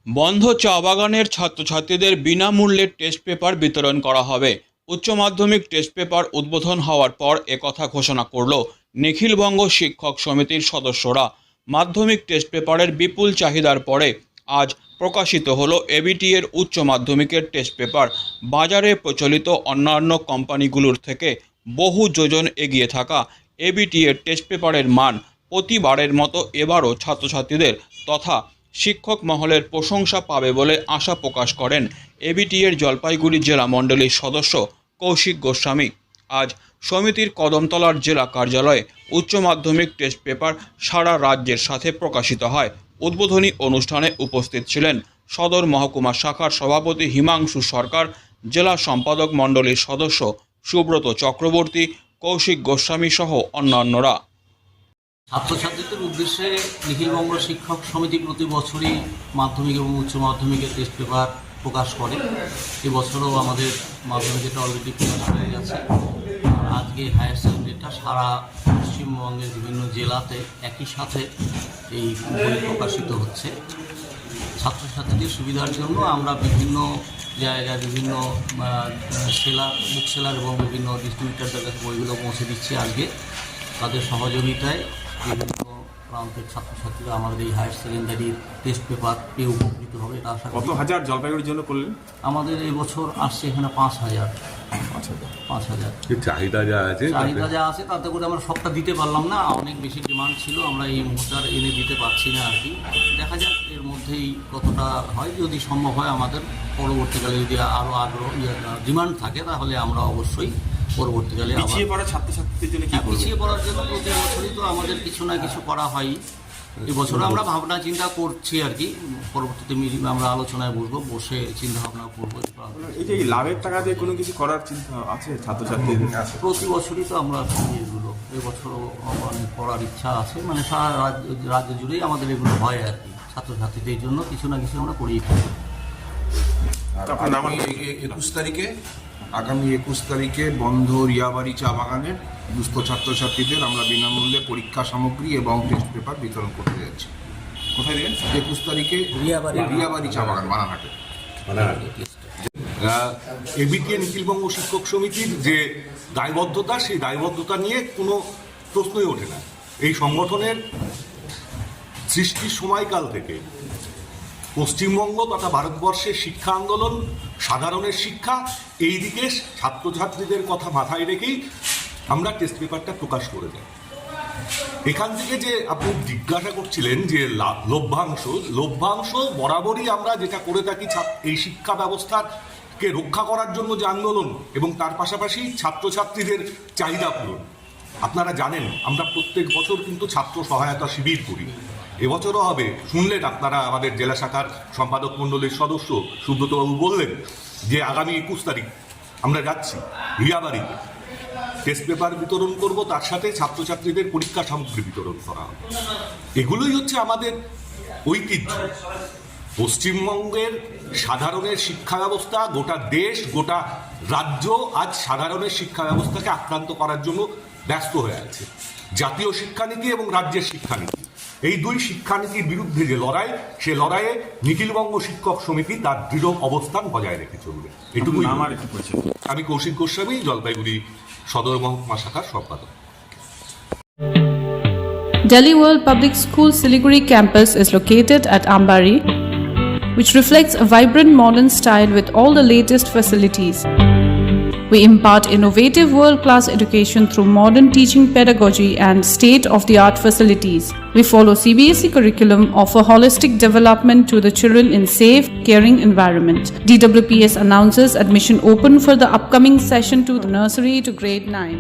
বন্ধ চা বাগানের ছাত্রছাত্রীদের বিনামূল্যে টেস্ট পেপার বিতরণ করা হবে। উচ্চ মাধ্যমিক টেস্ট পেপার উদ্বোধন হওয়ার পর একথা ঘোষণা করল নিখিলবঙ্গ শিক্ষক সমিতির সদস্যরা। মাধ্যমিক টেস্ট পেপারের বিপুল চাহিদার পরে আজ প্রকাশিত হলো এবিটি এর উচ্চ মাধ্যমিকের টেস্ট পেপার। বাজারে প্রচলিত অন্যান্য কোম্পানিগুলোর থেকে বহু যোজন এগিয়ে থাকা এবিটি এর টেস্ট পেপারের মান প্রতিবারের মতো এবারও ছাত্রছাত্রীদের তথা শিক্ষক মহলের প্রশংসা পাবে বলে আশা প্রকাশ করেন এবিটি এর জলপাইগুড়ি জেলা মণ্ডলীর সদস্য কৌশিক গোস্বামী। আজ সমিতির কদমতলার জেলা কার্যালয়ে উচ্চ মাধ্যমিক টেস্ট পেপার সারা রাজ্যের সাথে প্রকাশিত হয়। উদ্বোধনী অনুষ্ঠানে উপস্থিত ছিলেন সদর মহকুমা শাখার সভাপতি হিমাংশু সরকার, জেলা সম্পাদক মণ্ডলীর সদস্য সুব্রত চক্রবর্তী, কৌশিক গোস্বামী সহ অন্যান্যরা। ছাত্রছাত্রীদের উদ্দেশ্যে নিখিলবঙ্গ শিক্ষক সমিতি প্রতি বছরই মাধ্যমিক এবং উচ্চ মাধ্যমিকের টেস্ট পেপার প্রকাশ করে। এবছরও আমাদের মাধ্যমিকটা অলরেডি প্রকাশ হয়ে গেছে। আজকে হায়ার সেকেন্ডারিটা সারা পশ্চিমবঙ্গের বিভিন্ন জেলাতে একই সাথে এই বই প্রকাশিত হচ্ছে। ছাত্রছাত্রীদের সুবিধার জন্য আমরা বিভিন্ন জায়গায় বিভিন্ন বুক সেলার এবং বিভিন্ন ডিস্ট্রিবিউটারদের কাছে বইগুলো পৌঁছে দিচ্ছি। আজকে তাদের সহযোগিতায় বিভিন্ন প্রান্তের ছাত্রছাত্রীরা আমাদের এই হায়ার সেকেন্ডারির টেস্ট পেপার পেয়ে উপকৃত হবে এটা আশা করি। কত হাজার জলপাইগুড়ির জন্য করলেন? আমাদের এবছর আসছে এখানে 5,000। চাহিদা যা আছে তাতে করে আমরা সবটা দিতে পারলাম না, অনেক বেশি ডিমান্ড ছিল, আমরা এই মুহূর্তে আর এনে দিতে পারছি না আর কি। দেখা যাক এর মধ্যেই কতটা হয়, যদি সম্ভব হয় আমাদের পরবর্তীকালে যদি আরও ডিমান্ড থাকে তাহলে আমরা অবশ্যই পরবর্তীকালে পিছিয়ে পড়া ছাত্রছাত্রীদের জন্য পিছিয়ে পড়ার জন্য প্রতি বছরই তো আমাদের কিছু না কিছু করা হয়। এবছর আমরা ভাবনা চিন্তা করছি আর কি, পরবর্তীতে আমরা আলোচনায় বসে চিন্তা ভাবনা করবো। এই যে লাভের টাকা দিয়ে কোনো কিছু করার চিন্তা আছে ছাত্রছাত্রীদের? প্রতি বছরই তো আমরা এগুলো এবছরও অনেক করার ইচ্ছা আছে, মানে সারা রাজ্য জুড়েই আমাদের এগুলো হয় আর কি। ছাত্রছাত্রীদের জন্য কিছু না কিছু আমরা করেই থাকি। আগামী 21 তারিখে বন্ধ রিয়াবাড়ি চা বাগানের দুস্থ ছাত্রছাত্রীদের আমরা বিনামূল্যে পরীক্ষা সামগ্রী এবং টেস্ট পেপার বিতরণ করতে যাচ্ছি। কোথায় দেবেন? 21 তারিখে রিয়াবাড়ি চা বাগান, বানাঘাটে। এবিটি নিখিলবঙ্গ শিক্ষক সমিতির যে দায়বদ্ধতা, সেই দায়বদ্ধতা নিয়ে কোনো প্রশ্নই ওঠে না। এই সংগঠনের সৃষ্টির সময়কাল থেকে পশ্চিমবঙ্গ তথা ভারতবর্ষের শিক্ষা আন্দোলন, সাধারণের শিক্ষা, এই দিকে ছাত্রছাত্রীদের কথা মাথায় রেখেই আমরা টেস্ট পেপারটা প্রকাশ করে দেয়। এখান থেকে যে আপনি জিজ্ঞাসা করছিলেন যে লভ্যাংশ বরাবরই আমরা যেটা করে থাকি এই শিক্ষা ব্যবস্থাকে রক্ষা করার জন্য যে আন্দোলন এবং তার পাশাপাশি ছাত্রছাত্রীদের চাহিদা পূরণ। আপনারা জানেন আমরা প্রত্যেক বছর কিন্তু ছাত্র সহায়তা শিবির করি, এবছরও হবে। শুনলেন আপনারা আমাদের জেলা শাখার সম্পাদক মণ্ডলীর সদস্য সুব্রতবাবু বললেন যে আগামী 21 তারিখ আমরা যাচ্ছি রিয়াবাড়িতে, টেস্ট পেপার বিতরণ করব, তার সাথে ছাত্রছাত্রীদের পরীক্ষা সামগ্রী বিতরণ করা হবে। এগুলোই হচ্ছে আমাদের ঐতিহ্য। পশ্চিমবঙ্গের সাধারণের শিক্ষা ব্যবস্থা, গোটা দেশ গোটা রাজ্য আজ সাধারণের শিক্ষা ব্যবস্থাকে আক্রান্ত করার জন্য ব্যস্ত হয়ে আছে। জাতীয় শিক্ষানীতি এবং রাজ্যের শিক্ষানীতি, এই দুই শিক্ষানীতির বিরুদ্ধে যে লড়াই, সে লড়াইয়ে নিখিলবঙ্গ শিক্ষক সমিতি তার দৃঢ় অবস্থান বজায় রেখে চলবে। এটুকুই। আমি কৌশিক গোস্বামী, জলপাইগুড়ি সদর মহকুমা শাখার সম্পাদক। Delhi World Public School Siliguri campus is located at Ambari, which reflects a vibrant modern style with all the latest facilities. We impart innovative world-class education through modern teaching pedagogy and state-of-the-art facilities. We follow CBSE curriculum, offer holistic development to the children in safe, caring environment. DWPS announces admission open for the upcoming session to the nursery to grade 9.